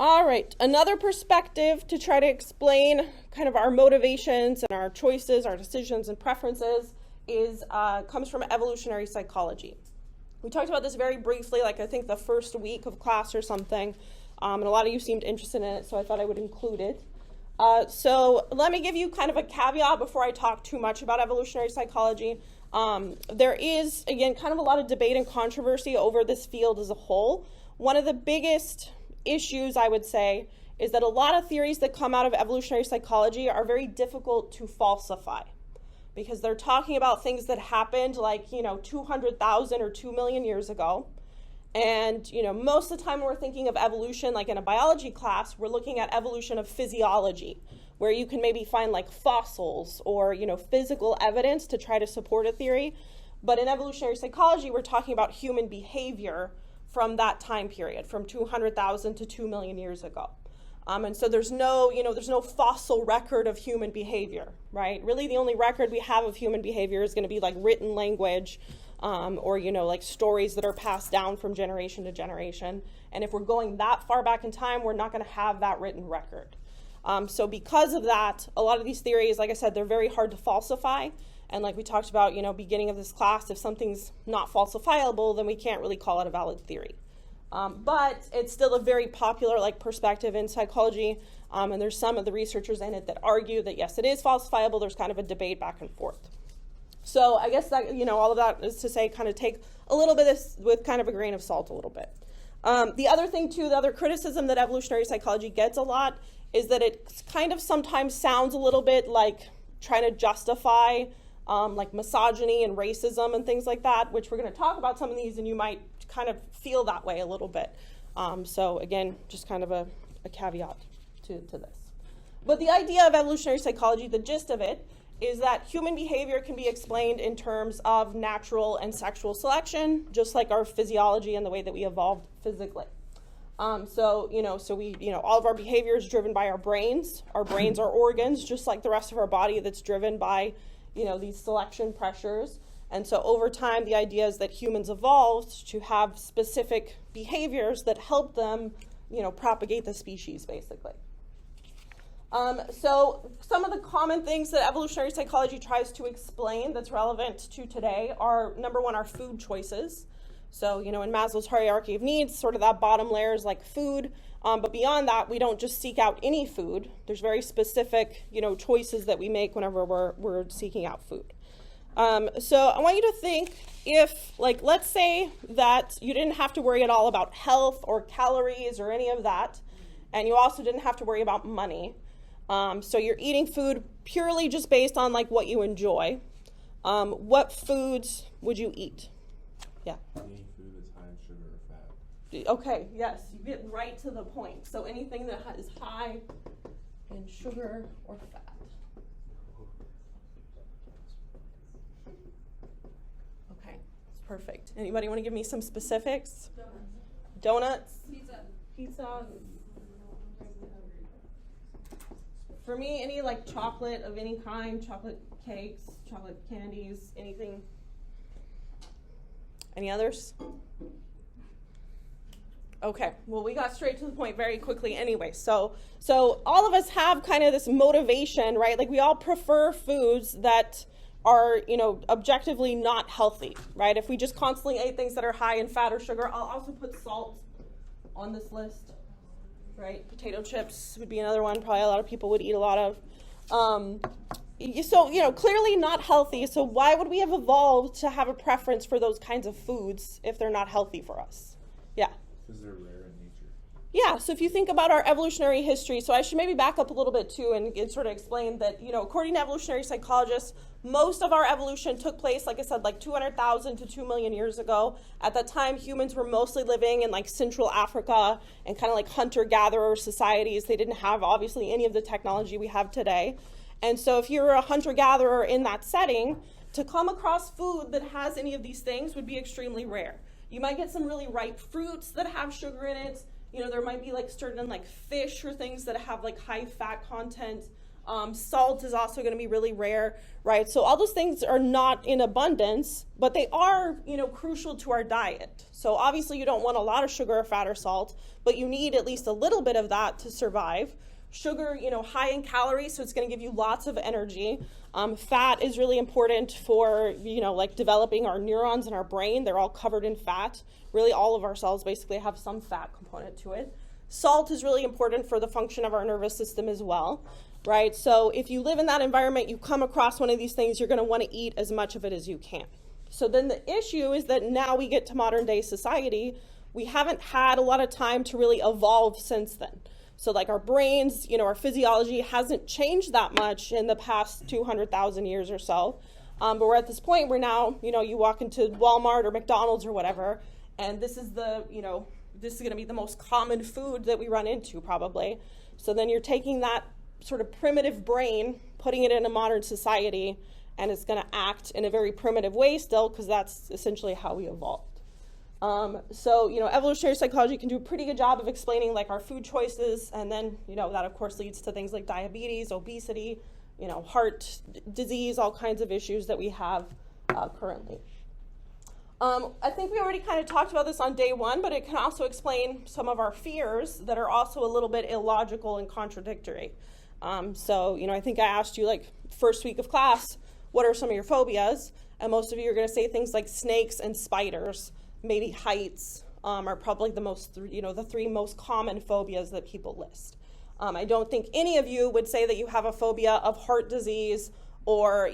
All right, another perspective to try to explain kind of our motivations and our choices, our decisions and preferences is comes from evolutionary psychology. We talked about this very briefly, like I think the first week of class or something, and a lot of you seemed interested in it, so I thought I would include it. So let me give you kind of a caveat before I talk too much about evolutionary psychology. There is, again, kind of a lot of debate and controversy over this field as a whole. One of the biggest issues, I would say, is that a lot of theories that come out of evolutionary psychology are very difficult to falsify because they're talking about things that happened like, 200,000 or 2 million years ago. And, most of the time when we're thinking of evolution, like in a biology class, we're looking at evolution of physiology, where you can maybe find like fossils or, physical evidence to try to support a theory. But in evolutionary psychology, we're talking about human behavior from that time period, from 200,000 to 2 million years ago. And so there's no fossil record of human behavior, right? Really the only record we have of human behavior is going to be like written language or, like stories that are passed down from generation to generation. And if we're going that far back in time, we're not going to have that written record. So because of that, a lot of these theories, like I said, they're very hard to falsify. And like we talked about, beginning of this class, if something's not falsifiable, then we can't really call it a valid theory. But it's still a very popular perspective in psychology, and there's some of the researchers in it that argue that yes, it is falsifiable. There's kind of a debate back and forth. So I guess that all of that is to say, kind of take a little bit of this with kind of a grain of salt a little bit. The other thing too, the other criticism that evolutionary psychology gets a lot is that it kind of sometimes sounds a little bit like trying to justify like misogyny and racism and things like that, which we're going to talk about some of these, and you might kind of feel that way a little bit. So again, just kind of a caveat to this. But the idea of evolutionary psychology, the gist of it, is that human behavior can be explained in terms of natural and sexual selection, just like our physiology and the way that we evolved physically. So we, all of our behavior is driven by our brains. Our brains are organs, just like the rest of our body, that's driven by these selection pressures. And so over time, the idea is that humans evolved to have specific behaviors that help them, propagate the species, basically. So some of the common things that evolutionary psychology tries to explain that's relevant to today are, number one, our food choices. So, in Maslow's hierarchy of needs, sort of that bottom layer is like food. But beyond that, we don't just seek out any food. There's very specific, choices that we make whenever we're seeking out food. So I want you to think if, let's say that you didn't have to worry at all about health or calories or any of that, and you also didn't have to worry about money. So you're eating food purely just based on, what you enjoy. What foods would you eat? Yeah. Any food that's high in sugar or fat. Okay, yes, you get right to the point. So anything that is high in sugar or fat. Okay, that's perfect. Anybody want to give me some specifics? Donuts? Pizza? For me, any chocolate of any kind, chocolate cakes, chocolate candies, anything. Any others? Okay, well, we got straight to the point very quickly anyway. So all of us have kind of this motivation, right? We all prefer foods that are, objectively not healthy, right? If we just constantly ate things that are high in fat or sugar, I'll also put salt on this list, right? Potato chips would be another one probably a lot of people would eat a lot of. So, clearly not healthy. So why would we have evolved to have a preference for those kinds of foods if they're not healthy for us? Yeah. Because they're rare in nature. Yeah, so if you think about our evolutionary history, so I should maybe back up a little bit too and sort of explain that, according to evolutionary psychologists, most of our evolution took place, like I said, 200,000 to 2 million years ago. At that time, humans were mostly living in Central Africa and kind of hunter-gatherer societies. They didn't have, obviously, any of the technology we have today. And so if you're a hunter-gatherer in that setting, to come across food that has any of these things would be extremely rare. You might get some really ripe fruits that have sugar in it. There might be certain fish or things that have high fat content. Salt is also going to be really rare, right? So all those things are not in abundance, but they are, crucial to our diet. So obviously you don't want a lot of sugar or fat or salt, but you need at least a little bit of that to survive. Sugar, high in calories, so it's going to give you lots of energy. Fat is really important for, like developing our neurons in our brain. They're all covered in fat. Really, all of our cells basically have some fat component to it. Salt is really important for the function of our nervous system as well, right? So if you live in that environment, you come across one of these things, you're going to want to eat as much of it as you can. So then the issue is that now we get to modern day society, we haven't had a lot of time to really evolve since then. So like our brains, our physiology hasn't changed that much in the past 200,000 years or so. But we're at this point where now, you walk into Walmart or McDonald's or whatever, and this is this is going to be the most common food that we run into probably. So then you're taking that sort of primitive brain, putting it in a modern society, and it's going to act in a very primitive way still, because that's essentially how we evolved. So evolutionary psychology can do a pretty good job of explaining like our food choices, and then, that of course leads to things like diabetes, obesity, heart disease, all kinds of issues that we have currently. I think we already kind of talked about this on day one, but it can also explain some of our fears that are also a little bit illogical and contradictory. So I think I asked you like first week of class, what are some of your phobias? And most of you are going to say things like snakes and spiders. Maybe heights are probably the three most common phobias that people list. I don't think any of you would say that you have a phobia of heart disease or,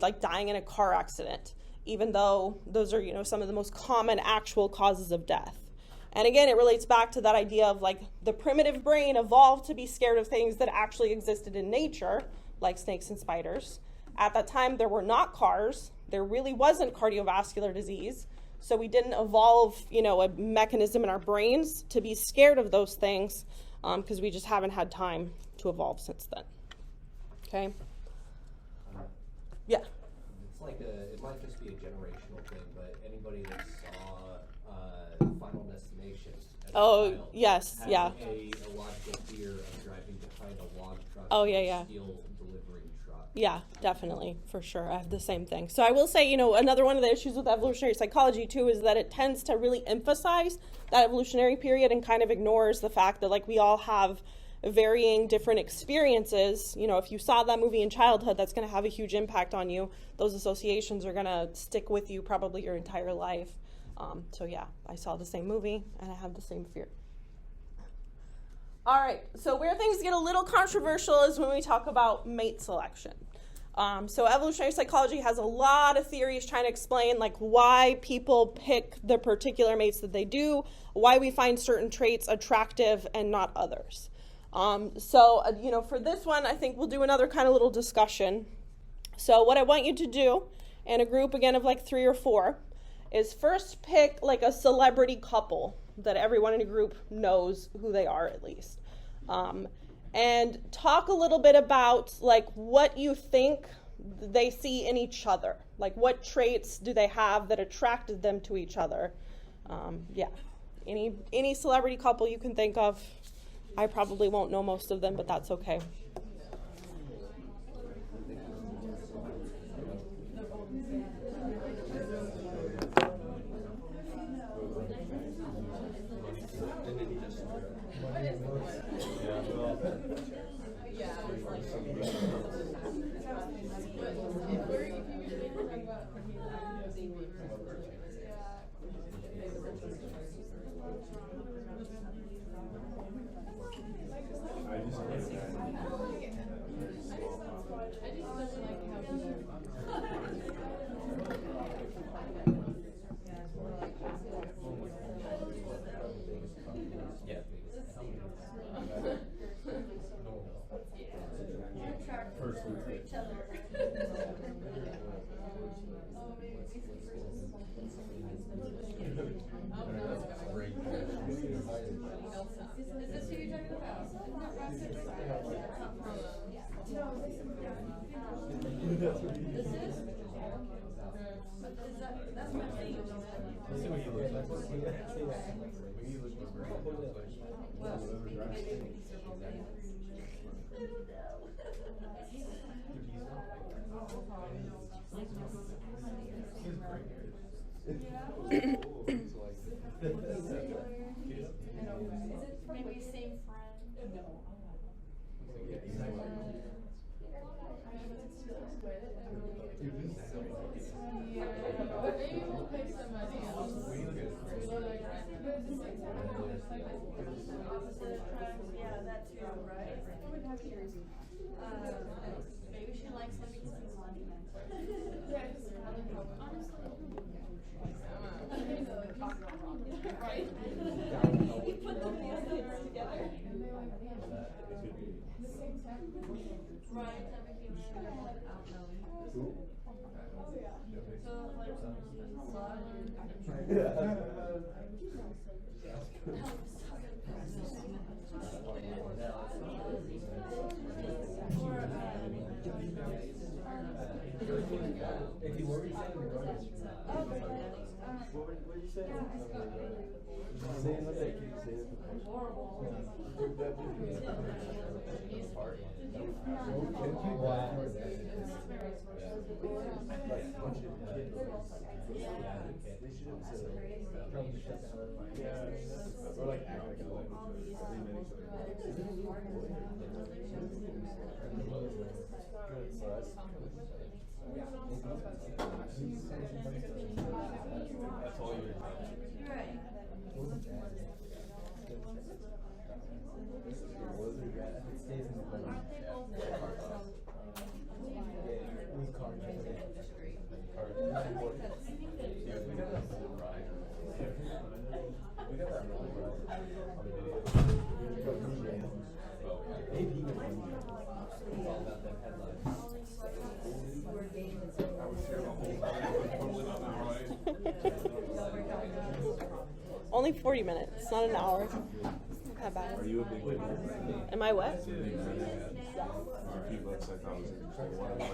like dying in a car accident, even though those are, some of the most common actual causes of death. And again, it relates back to that idea of like the primitive brain evolved to be scared of things that actually existed in nature, like snakes and spiders. At that time, there were not cars. There really wasn't cardiovascular disease. So we didn't evolve, a mechanism in our brains to be scared of those things because we just haven't had time to evolve since then. Okay? Yeah. It's like it might just be a generational thing, but anybody that saw Final Destination as a child yes, had yeah. a logical fear of driving behind a log truck steel delivery truck. Yeah, definitely, for sure. I have the same thing. So I will say, another one of the issues with evolutionary psychology, too, is that it tends to really emphasize that evolutionary period and kind of ignores the fact that, like, we all have varying different experiences. If you saw that movie in childhood, that's going to have a huge impact on you. Those associations are going to stick with you probably your entire life. So, yeah, I saw the same movie, and I have the same fear. All right, so where things get a little controversial is when we talk about mate selection. So evolutionary psychology has a lot of theories trying to explain like why people pick the particular mates that they do, why we find certain traits attractive and not others. For this one, I think we'll do another kind of little discussion. So what I want you to do in a group, again, of like 3 or 4, is first pick like a celebrity couple that everyone in a group knows who they are at least. And talk a little bit about like what you think they see in each other. Like what traits do they have that attracted them to each other? Any celebrity couple you can think of. I probably won't know most of them, but that's okay. Maybe same friend. Maybe we'll pick somebody else. Yeah, that too, right? Maybe she likes Livingston's monument. Right? You put the pieces together. Right, that became What did you say? Saying what they keep saying. Or like act like that's all you're Right. Aren't they both Only 40 minutes, not an hour. Not that bad. Are you a big fan? Am I what? People that said that was interesting. One of them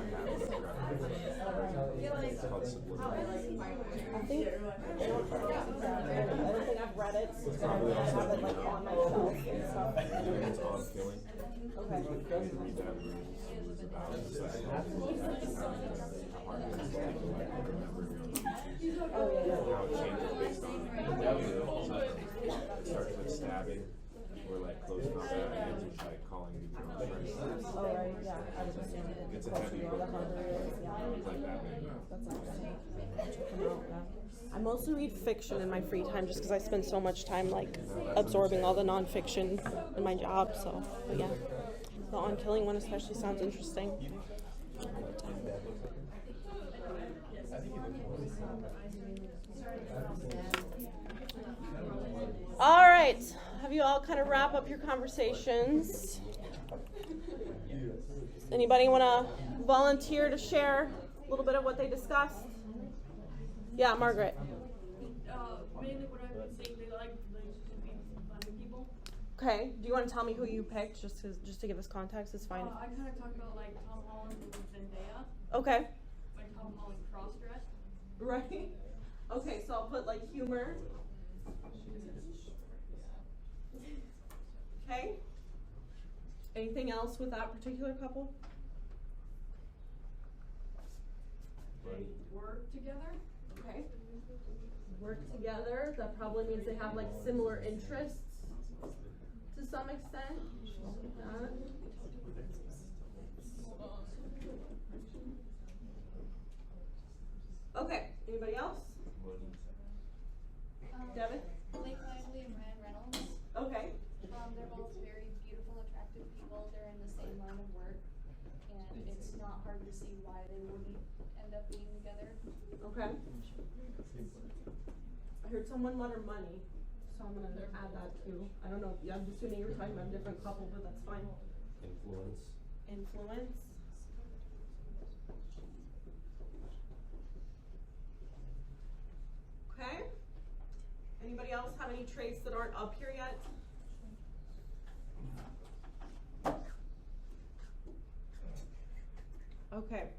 it's called Subliminal. I think I don't think I've read it. So I have it like on my shelf and stuff. It's on killing. Okay. You can read that it was about the second how hard it is to like remember your own speech. Oh yeah. How it changes based on it starts with stabbing or like close combat and ends with like calling you your own friends. Oh right, yeah. I was just saying it. It's a heavy book. It's like that big. That's interesting. Check them out, yeah. I mostly read fiction in my free time just because I spend so much time like absorbing all the nonfiction in my job. So, but yeah, the On Killing one especially sounds interesting. All right, have you all kind of wrap up your conversations? Anybody want to volunteer to share a little bit of what they discussed? Yeah, Margaret. Mainly what I've been saying, they like to be funny people. Okay, do you want to tell me who you picked just to give us context? It's fine. I kind of talked about like Tom Holland with Zendaya, Okay. like Tom Holland cross-dressed. Right. Okay, so I'll put like humor. Okay. Anything else with that particular couple? Work together. Okay. Work together. That probably means they have like similar interests to some extent. Okay. Anybody else? Devin? Blake Lively and Ryan Reynolds. Okay. They're both very beautiful, attractive people. They're in the same line of work, and it's not hard to see why they wouldn't end up being together. Okay. I heard someone mutter money, so I'm gonna add that too. I don't know. I'm assuming you were talking about a different couple, but that's fine. Influence. Influence. Okay. Anybody else have any traits that aren't up here yet? Okay.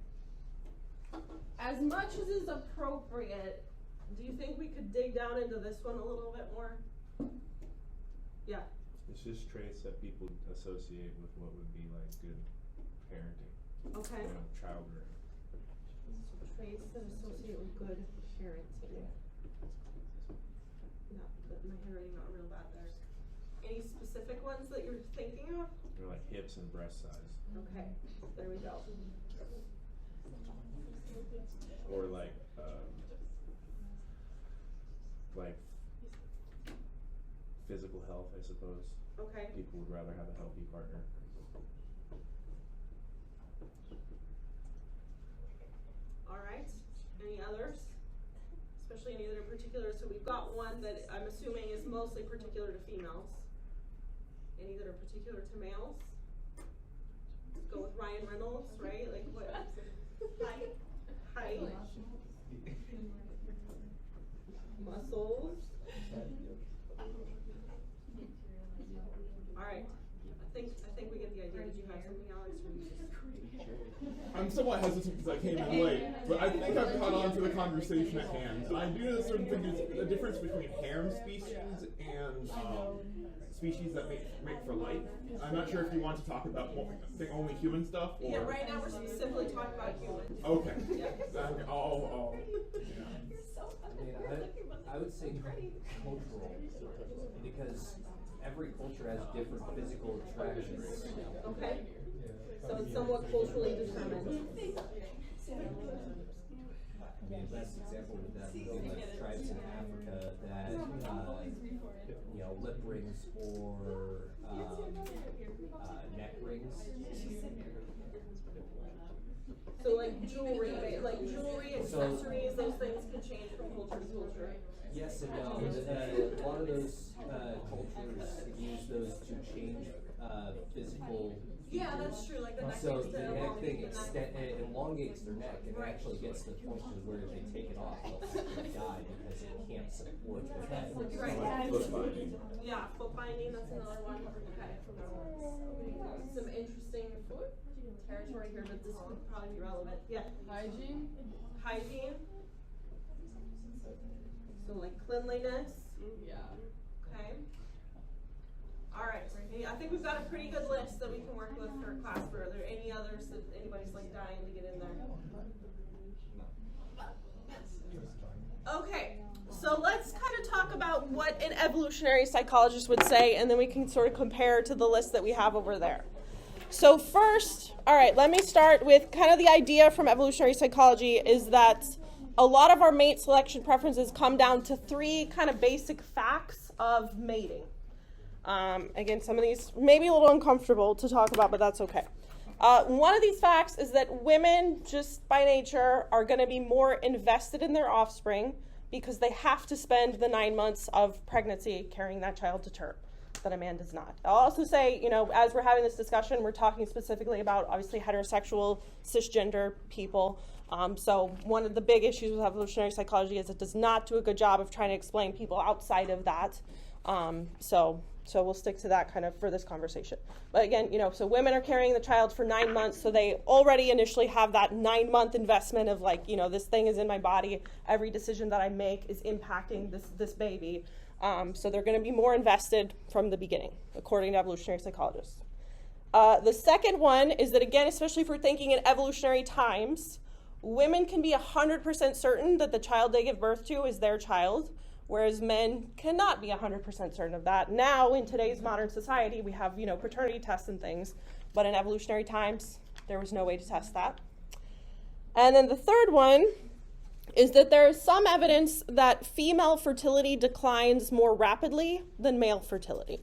As much as is appropriate Do you think we could dig down into this one a little bit more? Yeah. It's just traits that people associate with what would be like good parenting, Okay. you know, child rearing. Traits that associate with good parenting. Yeah, but my handwriting not real bad there. Any specific ones that you're thinking of? They're like hips and breast size. Okay, there we go. Or like physical health, I suppose. Okay. People would rather have a healthy partner. All right. Any others? Especially any that are particular. So we've got one that I'm assuming is mostly particular to females. Any that are particular to males? Let's go with Ryan Reynolds, right? Like what? Height. Height. Muscles. All right. I think we get the idea. Did you have something, Alex? Or you just... I'm somewhat hesitant because I came in late, but I think I've caught on to the conversation at hand. And I do know certain things, the difference between harem species and species that make for life. I'm not sure if you want to talk about only human stuff, or... Yeah, right now we're specifically talking about humans. Okay. Yeah. Then I'll yeah. I mean, I would say cultural, because every culture has different physical attractions. Okay. So it's somewhat culturally determined. I mean, best example would that be like tribes in Africa that, you know, lip rings or neck rings. So like jewelry, accessories, those things can change from culture to culture. Yes and no. A lot of those cultures use those to change physical. Yeah, that's true. Like the neck So things the that neck thing elongate elongates their neck, and it actually gets to the point to where if they take it off, they'll actually die because it can't support their head. Right. Foot binding. Yeah, foot binding, that's another one. Okay. Some interesting territory here, but this would probably be relevant. Yeah. Hygiene? Hygiene. So like cleanliness. Yeah. Okay. All right. I think we've got a pretty good list that we can work with for class. Are there any others that anybody's like dying to get in there? Okay. So let's kind of talk about what an evolutionary psychologist would say, and then we can sort of compare to the list that we have over there. So first, all right, let me start with kind of the idea from evolutionary psychology is that a lot of our mate selection preferences come down to three kind of basic facts of mating. Again, some of these may be a little uncomfortable to talk about, but that's okay. One of these facts is that women, just by nature, are going to be more invested in their offspring because they have to spend the 9 months of pregnancy carrying that child to term, that a man does not. I'll also say, you know, as we're having this discussion, we're talking specifically about obviously heterosexual, cisgender people. So one of the big issues with evolutionary psychology is it does not do a good job of trying to explain people outside of that. So we'll stick to that kind of for this conversation. But again, you know, so women are carrying the child for 9 months, so they already initially have that 9-month investment of like, you know, this thing is in my body. Every decision that I make is impacting this baby. So they're going to be more invested from the beginning, according to evolutionary psychologists. The second one is that, again, especially if we're thinking in evolutionary times, women can be 100% certain that the child they give birth to is their child, whereas men cannot be 100% certain of that. Now, in today's modern society, we have, you know, paternity tests and things, but in evolutionary times, there was no way to test that. And then the third one is that there is some evidence that female fertility declines more rapidly than male fertility.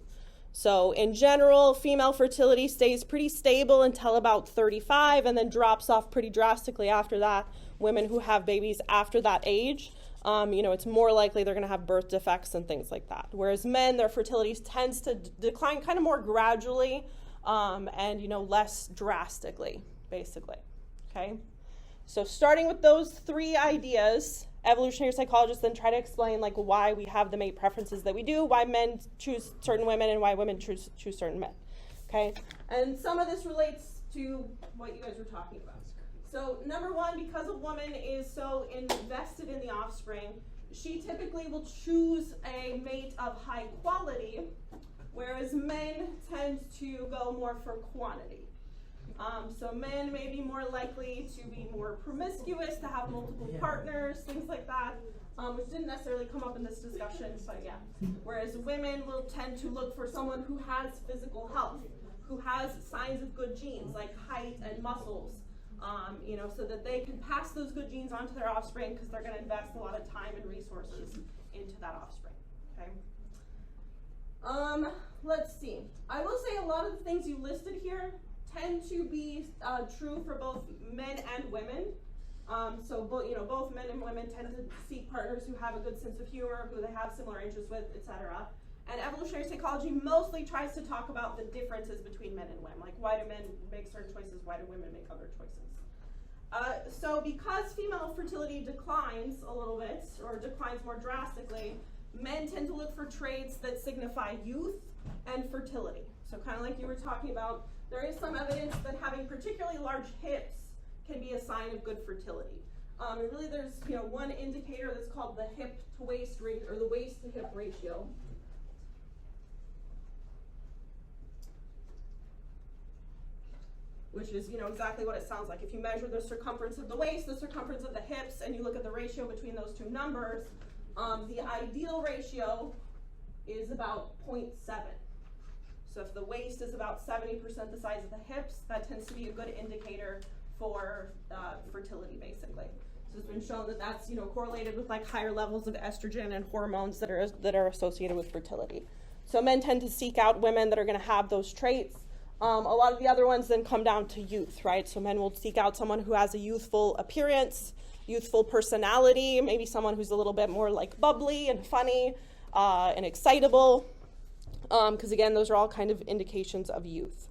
So in general, female fertility stays pretty stable until about 35 and then drops off pretty drastically after that. Women who have babies after that age, you know, it's more likely they're going to have birth defects and things like that. Whereas men, their fertility tends to decline kind of more gradually and, you know, less drastically, basically. Okay? So starting with those three ideas, evolutionary psychologists then try to explain like why we have the mate preferences that we do, why men choose certain women and why women choose certain men. Okay? And some of this relates to what you guys were talking about. So number one, because a woman is so invested in the offspring, she typically will choose a mate of high quality, whereas men tend to go more for quantity. So men may be more likely to be more promiscuous, to have multiple partners, things like that, which didn't necessarily come up in this discussion, but yeah. Whereas women will tend to look for someone who has physical health, who has signs of good genes, like height and muscles, so that they can pass those good genes on to their offspring, because they're going to invest a lot of time and resources into that offspring, okay? Let's see. I will say a lot of the things you listed here tend to be true for both men and women. Both men and women tend to seek partners who have a good sense of humor, who they have similar interests with, etc. And evolutionary psychology mostly tries to talk about the differences between men and women, like why do men make certain choices, why do women make other choices. So because female fertility declines a little bit, or declines more drastically, men tend to look for traits that signify youth and fertility. So kind of like you were talking about, there is some evidence that having particularly large hips can be a sign of good fertility. And really there's one indicator that's called the hip to waist rate, or the waist to hip ratio. Which is exactly what it sounds like. If you measure the circumference of the waist, the circumference of the hips, and you look at the ratio between those two numbers, the ideal ratio is about 0.7. So if the waist is about 70% the size of the hips, that tends to be a good indicator for fertility, basically. So it's been shown that that's correlated with like higher levels of estrogen and hormones that are associated with fertility. So men tend to seek out women that are going to have those traits. A lot of the other ones then come down to youth, right? So men will seek out someone who has a youthful appearance, youthful personality, maybe someone who's a little bit more like bubbly and funny and excitable, because again, those are all kind of indications of youth.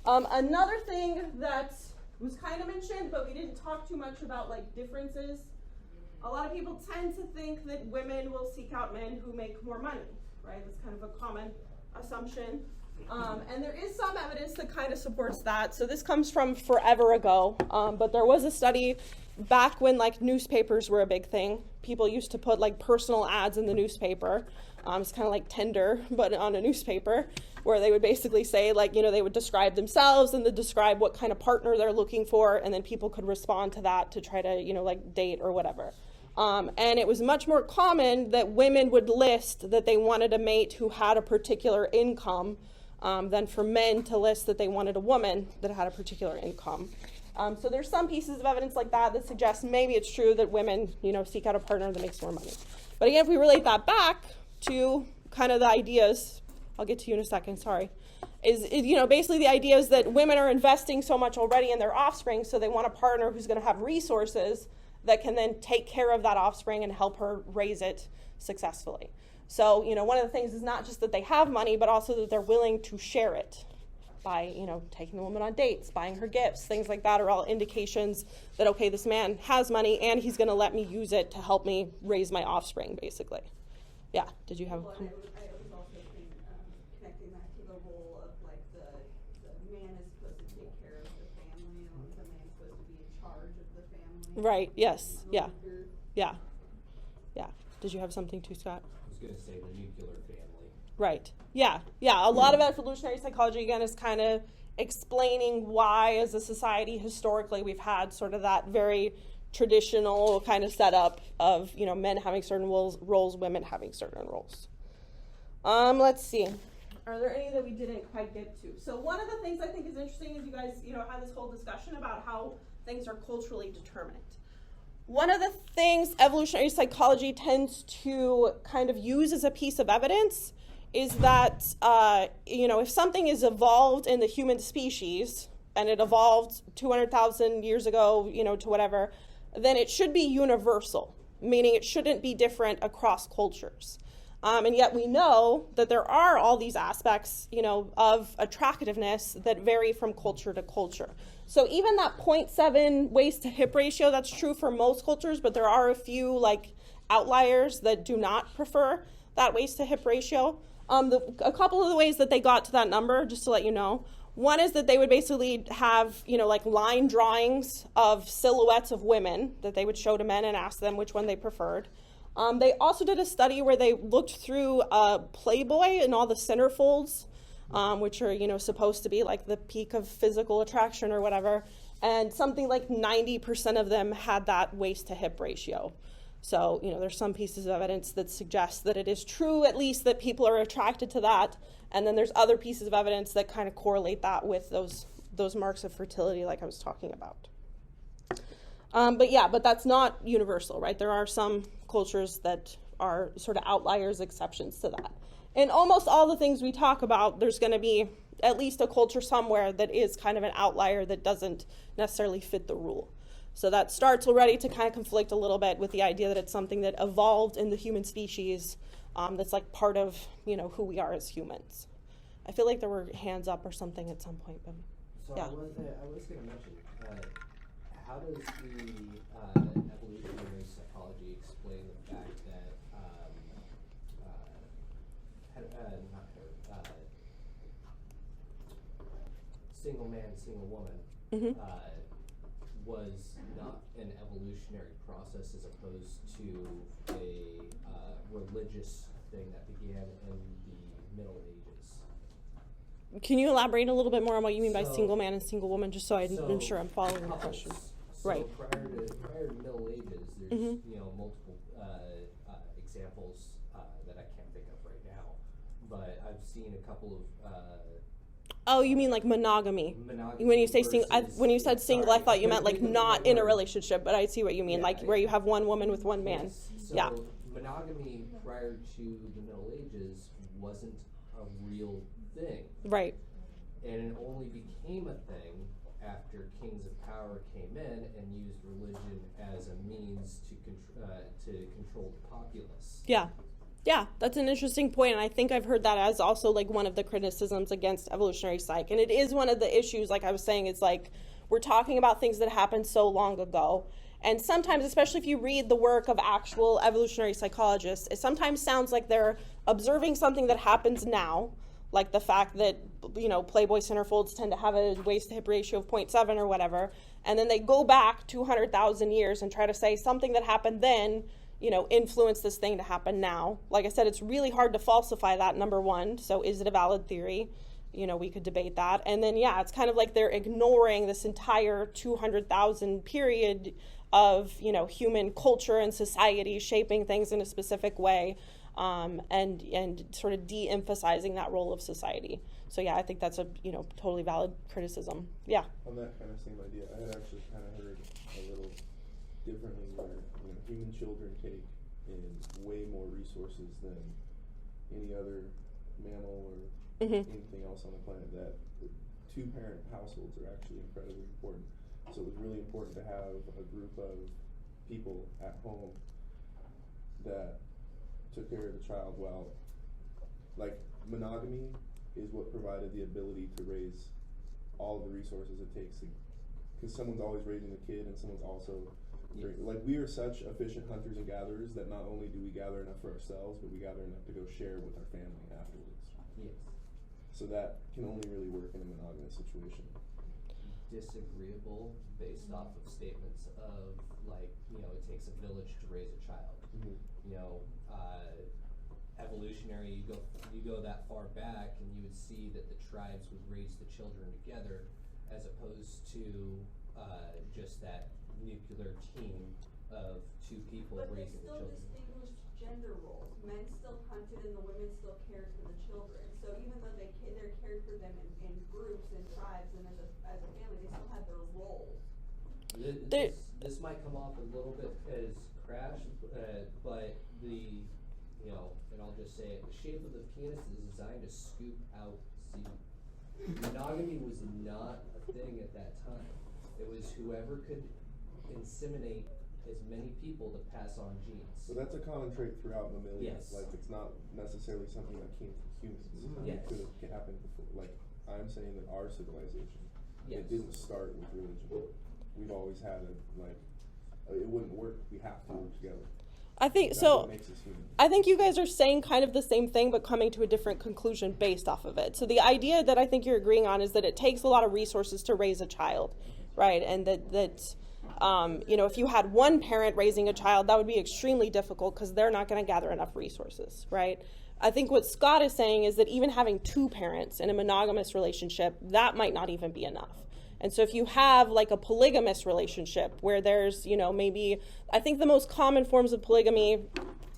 Another thing that was kind of mentioned, but we didn't talk too much about, like differences. A lot of people tend to think that women will seek out men who make more money, right? That's kind of a common assumption. And there is some evidence that kind of supports that. So this comes from forever ago, but there was a study back when like newspapers were a big thing. People used to put like personal ads in the newspaper. It's kind of like Tinder, but on a newspaper, where they would basically say like, they would describe themselves and then describe what kind of partner they're looking for, and then people could respond to that to try to, like date or whatever. And it was much more common that women would list that they wanted a mate who had a particular income than for men to list that they wanted a woman that had a particular income. So there's some pieces of evidence like that suggest maybe it's true that women, seek out a partner that makes more money. But again, if we relate that back to kind of the ideas, I'll get to you in a second, sorry, is basically the idea is that women are investing so much already in their offspring, so they want a partner who's going to have resources that can then take care of that offspring and help her raise it successfully. So, one of the things is not just that they have money, but also that they're willing to share it by, taking the woman on dates, buying her gifts, things like that are all indications that, okay, this man has money and he's going to let me use it to help me raise my offspring, basically. Yeah, did you have I was also connecting that to the role of like the man is supposed to take care of the family, and the man is supposed to be in charge of the family. Right, yes, yeah. Did you have something too, Scott? I was going to say the nuclear family. Right. Yeah. A lot of evolutionary psychology, again, is kind of explaining why, as a society, historically, we've had sort of that very traditional kind of setup of, men having certain roles, women having certain roles. Let's see. Are there any that we didn't quite get to? So one of the things I think is interesting is you guys, had this whole discussion about how things are culturally determined. One of the things evolutionary psychology tends to kind of use as a piece of evidence is that, if something is evolved in the human species, and it evolved 200,000 years ago, to whatever, then it should be universal, meaning it shouldn't be different across cultures. And yet we know that there are all these aspects, of attractiveness that vary from culture to culture. So even that 0.7 waist to hip ratio, that's true for most cultures, but there are a few like outliers that do not prefer that waist to hip ratio. A couple of the ways that they got to that number, just to let you know, one is that they would basically have, like line drawings of silhouettes of women that they would show to men and ask them which one they preferred. They also did a study where they looked through Playboy and all the centerfolds, which are, you know, supposed to be like the peak of physical attraction or whatever. And something like 90% of them had that waist to hip ratio. So, you know, there's some pieces of evidence that suggest that it is true, at least, that people are attracted to that. And then there's other pieces of evidence that kind of correlate that with those marks of fertility like I was talking about. But that's not universal, right? There are some cultures that are sort of outliers, exceptions to that. In almost all the things we talk about, there's going to be at least a culture somewhere that is kind of an outlier that doesn't necessarily fit the rule. So that starts already to kind of conflict a little bit with the idea that it's something that evolved in the human species, that's like part of, you know, who we are as humans. I feel like there were hands up or something at some point, but So yeah. I was going to mention, how does the evolutionary psychology explain the fact that single man, single woman was not an evolutionary process as opposed to a religious thing that began in the Middle Ages? Can you elaborate a little bit more on what you mean by So- single man and single woman, just so I'm So, sure I'm following the couples. question? So Right. prior to Middle Ages, there's Mhm. you know multiple examples that I can't think of right now, but I've seen a couple of Oh, you mean like monogamy? monogamy. When you say versus- when you said single, I sorry, thought you meant like couldn't think not of the in a word. relationship, but I see what you mean, Yeah, like where you have one woman with one man. Yes. So Yeah. monogamy prior to the Middle Ages wasn't a real thing. Right. And it only became a thing after kings of power came in and used religion as a means to control the populace. Yeah. Yeah, that's an interesting point, and I think I've heard that as also like one of the criticisms against evolutionary psych. And it is one of the issues, like I was saying, it's like we're talking about things that happened so long ago. And sometimes, especially if you read the work of actual evolutionary psychologists, it sometimes sounds like they're observing something that happens now, like the fact that, you know, Playboy centerfolds tend to have a waist to hip ratio of 0.7 or whatever, and then they go back 200,000 years and try to say something that happened then, you know, influenced this thing to happen now. Like I said, it's really hard to falsify that, number one. So is it a valid theory? You know, we could debate that. And then, yeah, it's kind of like they're ignoring this entire 200,000 period of, you know, human culture and society shaping things in a specific way, and sort of de-emphasizing that role of society. So, yeah, I think that's a, you know, totally valid criticism. Yeah. On that kind of same idea, I had actually kind of heard a little differently where, you know, human children take in way more resources than any other mammal or anything else on the planet, that two-parent households are actually incredibly important. So it was really important to have a group of people at home that took care of the child while, like, monogamy is what provided the ability to raise all of the resources it takes to, because someone's always raising the kid and someone's also, like, we are such efficient hunters and gatherers that not only do we gather enough for ourselves, but we gather enough to go share with our family afterwards. Yes. So that can only really work in a monogamous situation. Disagreeable based off of statements of, like, you know, it takes a village to raise a child. You know, evolutionary, you go that far back and you would see that the tribes would raise the children together as opposed to just that nuclear team of two people But they raising the still children. distinguished gender roles. Men still hunted and the women still cared for the children. So even though they're cared for them in groups and tribes and as a family, they still had their roles. This might come off a little bit as crash, but the, you know, and I'll just say it, the shape of the penis is designed to scoop out seed. Monogamy was not a thing at that time. It was whoever could inseminate as many people to pass on genes. So that's a common trait throughout mammalian. Yes. Like, it's not necessarily something that came from humans. Yes. It could have happened before. Like, I'm saying that our civilization, Yes. it didn't start with religion. We've always had it wouldn't work. We have to work together. I think That's so. what makes us human. I think you guys are saying kind of the same thing, but coming to a different conclusion based off of it. So the idea that I think you're agreeing on is that it takes a lot of resources to raise a child, right? And that You know, if you had one parent raising a child, that would be extremely difficult because they're not going to gather enough resources, right? I think what Scott is saying is that even having two parents in a monogamous relationship, that might not even be enough. And so if you have like a polygamous relationship where there's, you know, maybe, I think the most common forms of polygamy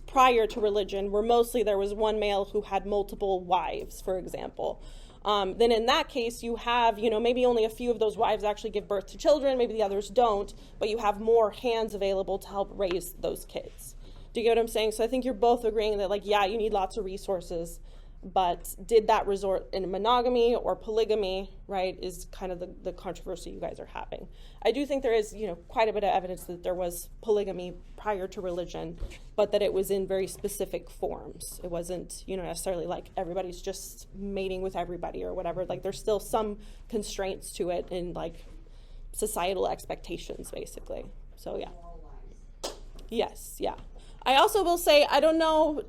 prior to religion were mostly there was one male who had multiple wives, for example. Then in that case, you have, you know, maybe only a few of those wives actually give birth to children, maybe the others don't, but you have more hands available to help raise those kids. Do you get what I'm saying? So I think you're both agreeing that, like, yeah, you need lots of resources, but did that resort in monogamy or polygamy, right, is kind of the controversy you guys are having. I do think there is, you know, quite a bit of evidence that there was polygamy prior to religion, but that it was in very specific forms. It wasn't, you know, necessarily like everybody's just mating with everybody or whatever. Like, there's still some constraints to it in, like, societal expectations, basically. So, yeah. Yes, yeah. I also will say, I don't know,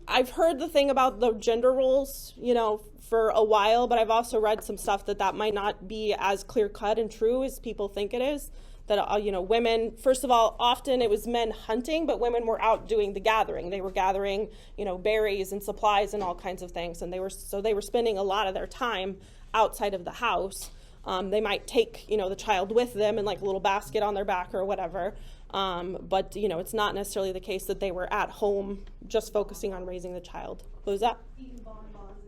I've heard the thing about the gender roles, you know, for a while, but I've also read some stuff that might not be as clear-cut and true as people think it is. That, you know, women, first of all, often it was men hunting, but women were out doing the gathering. They were gathering, you know, berries and supplies and all kinds of things, and they were spending a lot of their time outside of the house. They might take, you know, the child with them in like a little basket on their back or whatever. But, you know, it's not necessarily the case that they were at home just focusing on raising the child. What was that?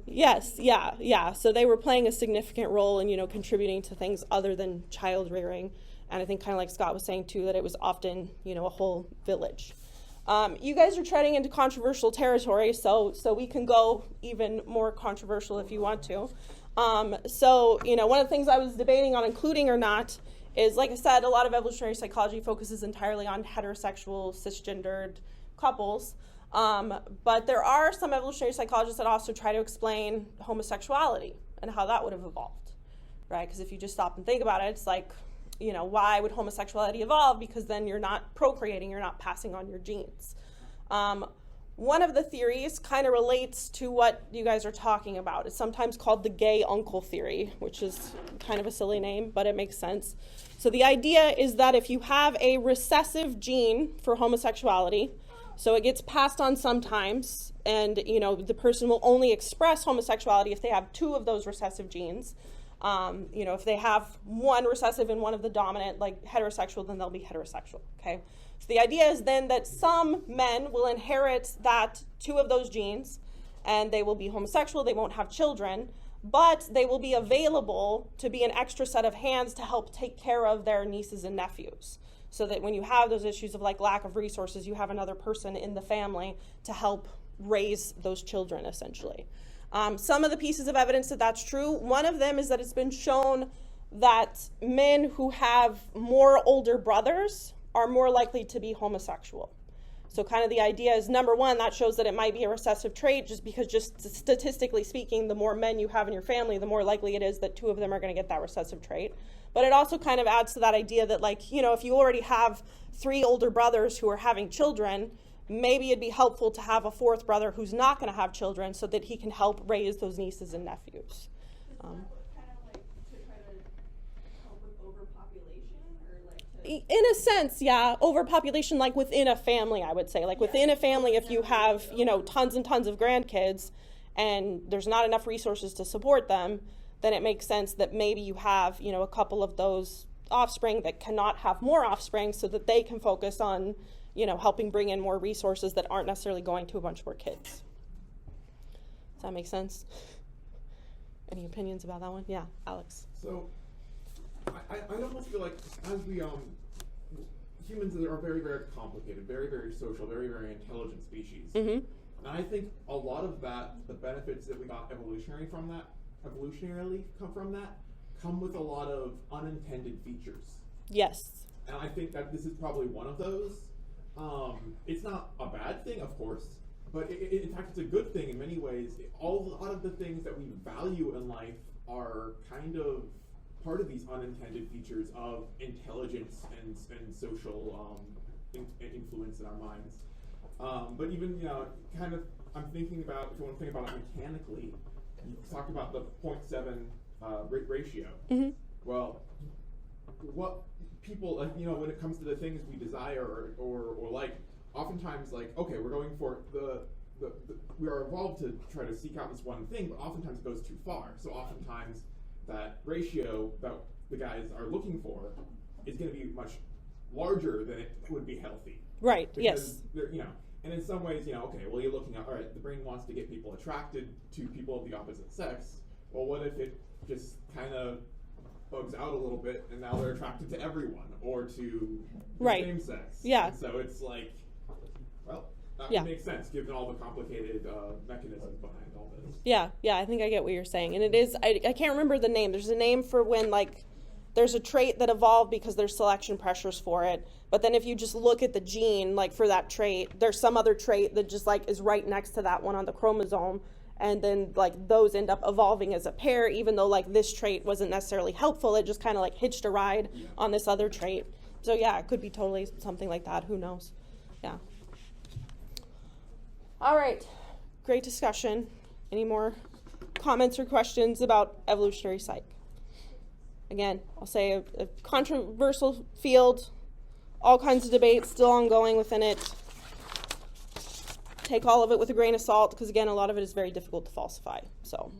Yes, yeah. So they were playing a significant role in, you know, contributing to things other than child rearing. And I think kind of like Scott was saying, too, that it was often, you know, a whole village. You guys are treading into controversial territory, so we can go even more controversial if you want to. So, you know, one of the things I was debating on including or not is, like I said, a lot of evolutionary psychology focuses entirely on heterosexual, cisgendered couples. But there are some evolutionary psychologists that also try to explain homosexuality and how that would have evolved, right? Because if you just stop and think about it, it's like, you know, why would homosexuality evolve? Because then you're not procreating, you're not passing on your genes. One of the theories kind of relates to what you guys are talking about. It's sometimes called the gay uncle theory, which is kind of a silly name, but it makes sense. So the idea is that if you have a recessive gene for homosexuality, so it gets passed on sometimes, and, you know, the person will only express homosexuality if they have two of those recessive genes. You know, if they have one recessive and one of the dominant, like heterosexual, then they'll be heterosexual, okay? So the idea is then that some men will inherit that two of those genes, and they will be homosexual, they won't have children, but they will be available to be an extra set of hands to help take care of their nieces and nephews. So that when you have those issues of like lack of resources, you have another person in the family to help raise those children, essentially. Some of the pieces of evidence that that's true, one of them is that it's been shown that men who have more older brothers are more likely to be homosexual. So kind of the idea is, number one, that shows that it might be a recessive trait just because just statistically speaking, the more men you have in your family, the more likely it is that two of them are going to get that recessive trait. But it also kind of adds to that idea that, like, you know, if you already have 3 older brothers who are having children, maybe it'd be helpful to have a 4th brother who's not going to have children so that he can help raise those nieces and nephews. Kind of like to try to help with overpopulation, or like to... In a sense, yeah, overpopulation, like within a family, I would say. Like within a family, if you have, you know, tons and tons of grandkids and there's not enough resources to support them, then it makes sense that maybe you have, you know, a couple of those offspring that cannot have more offspring so that they can focus on, you know, helping bring in more resources that aren't necessarily going to a bunch more kids. Does that make sense? Any opinions about that one? Yeah, Alex. So, I almost feel like as we, humans are very, very complicated, very, very social, very, very intelligent species. Mm-hmm. And I think a lot of that, the benefits that we got evolutionarily come with a lot of unintended features. Yes. And I think that this is probably one of those. It's not a bad thing, of course, but in fact, it's a good thing in many ways. A lot of the things that we value in life are kind of part of these unintended features of intelligence and social influence in our minds. But even, you know, kind of, I'm thinking about, if you want to think about it mechanically, you talked about the 0.7 ratio. Mm-hmm. Well, what people, when it comes to the things we desire or like, oftentimes, like, okay, we're going for we are evolved to try to seek out this one thing, but oftentimes it goes too far. So oftentimes that ratio that the guys are looking for is going to be much larger than it would be healthy. Right. Because Yes. and in some ways, okay, well, you're looking at, all right, the brain wants to get people attracted to people of the opposite sex. Well, what if it just kind of bugs out a little bit, and now they're attracted to everyone or to the Right. same sex? Yeah. And so it's like, well, that Yeah. would make sense given all the complicated mechanisms behind all this. Yeah, I think I get what you're saying. And it is, I can't remember the name. There's a name for when, like, there's a trait that evolved because there's selection pressures for it. But then if you just look at the gene, like, for that trait, there's some other trait that just, like, is right next to that one on the chromosome. And then, like, those end up evolving as a pair, even though, like, this trait wasn't necessarily helpful. It just kind of, like, hitched a ride on this other trait. So, yeah, it could be totally something like that. Who knows? Yeah. All right, great discussion. Any more comments or questions about evolutionary psych? Again, I'll say a controversial field, all kinds of debates still ongoing within it. Take all of it with a grain of salt because, again, a lot of it is very difficult to falsify. So.